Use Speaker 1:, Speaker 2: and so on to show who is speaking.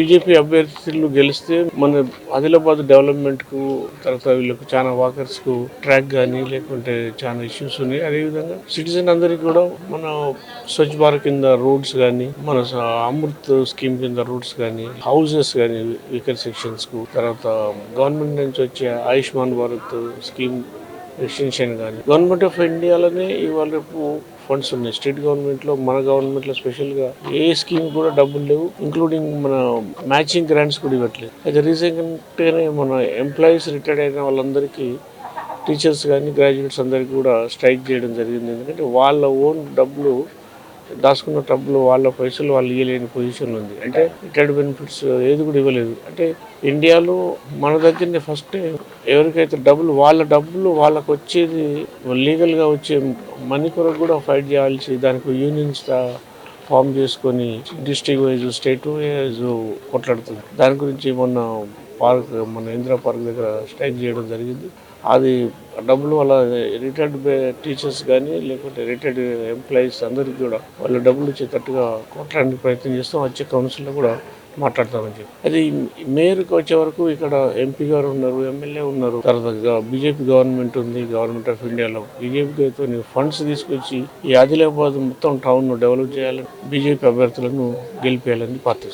Speaker 1: BJP అభ్యర్థులు గెలిస్తే మన ఆదిలాబాద్ డెవలప్మెంట్ కు తర్వాత వీళ్ళకు చాలా వాకర్స్ కు ట్రాక్ కానీ లేకుంటే చాలా ఇష్యూస్ ఉన్నాయి. అదేవిధంగా సిటిజన్ అందరికి కూడా మన స్వచ్ఛ భారత్ కింద రోడ్స్ కానీ మన అమృత్ స్కీమ్ కింద రోడ్స్ కానీ హౌసెస్ కానీ వీకర్ సెక్షన్స్ కు తర్వాత గవర్నమెంట్ నుంచి వచ్చే ఆయుష్మాన్ భారత్ స్కీమ్ ఎక్స్టెన్షన్ కానీ గవర్నమెంట్ ఆఫ్ ఇండియాలోనే ఇవాళ రేపు ఫండ్స్ ఉన్నాయి. స్టేట్ గవర్నమెంట్లో మన గవర్నమెంట్లో స్పెషల్గా ఏ స్కీమ్ కూడా డబ్బులు లేవు, ఇంక్లూడింగ్ మన మ్యాచింగ్ గ్రాంట్స్ కూడా ఇవ్వట్లేదు. అయితే రీసెంట్గానే మన ఎంప్లాయీస్ రిటైర్డ్ అయిన వాళ్ళందరికీ టీచర్స్ కానీ గ్రాడ్యుయేట్స్ అందరికీ కూడా స్ట్రైక్ చేయడం జరిగింది. ఎందుకంటే వాళ్ళ ఓన్ డబ్బులు దాచుకున్న డబ్బులు వాళ్ళ పైసలు వాళ్ళు ఇవ్వలేని పొజిషన్ ఉంది. అంటే రిటైర్డ్ బెనిఫిట్స్ ఏది కూడా ఇవ్వలేదు. అంటే ఇండియాలో మన దగ్గరనే ఫస్ట్ ఎవరికైతే వాళ్ళ డబ్బులు వాళ్ళకు వచ్చేది లీగల్గా వచ్చే మనీ కొరకు కూడా ఫైట్ చేయాల్సి దానికి యూనియన్స్ ఫామ్ చేసుకొని డిస్ట్రిక్ట్ వైజ్ స్టేట్ వైజ్ కొట్లాడుతుంది. దాని గురించి మన ఇందిరా పార్క్ దగ్గర స్ట్రైక్ చేయడం జరిగింది. అది డబ్బులు వాళ్ళ రిటైర్డ్ టీచర్స్ కానీ లేకుంటే రిటైర్డ్ ఎంప్లాయీస్ అందరికీ కూడా వాళ్ళ డబ్బులు వచ్చేటట్టుగా కొట్టడానికి ప్రయత్నం చేస్తాం. వచ్చే కౌన్సిల్లో కూడా మాట్లాడతామని చెప్పి అది మేయర్కి వచ్చే వరకు ఇక్కడ ఎంపీ గారు ఉన్నారు, ఎమ్మెల్యే ఉన్నారు, తర్వాత బీజేపీ గవర్నమెంట్ ఉంది. గవర్నమెంట్ ఆఫ్ ఇండియాలో బీజేపీతో ఫండ్స్ తీసుకొచ్చి ఈ ఆదిలాబాద్ మొత్తం టౌన్ డెవలప్ చేయాలని బీజేపీ అభ్యర్థులను గెలిపేయాలని పార్టీ.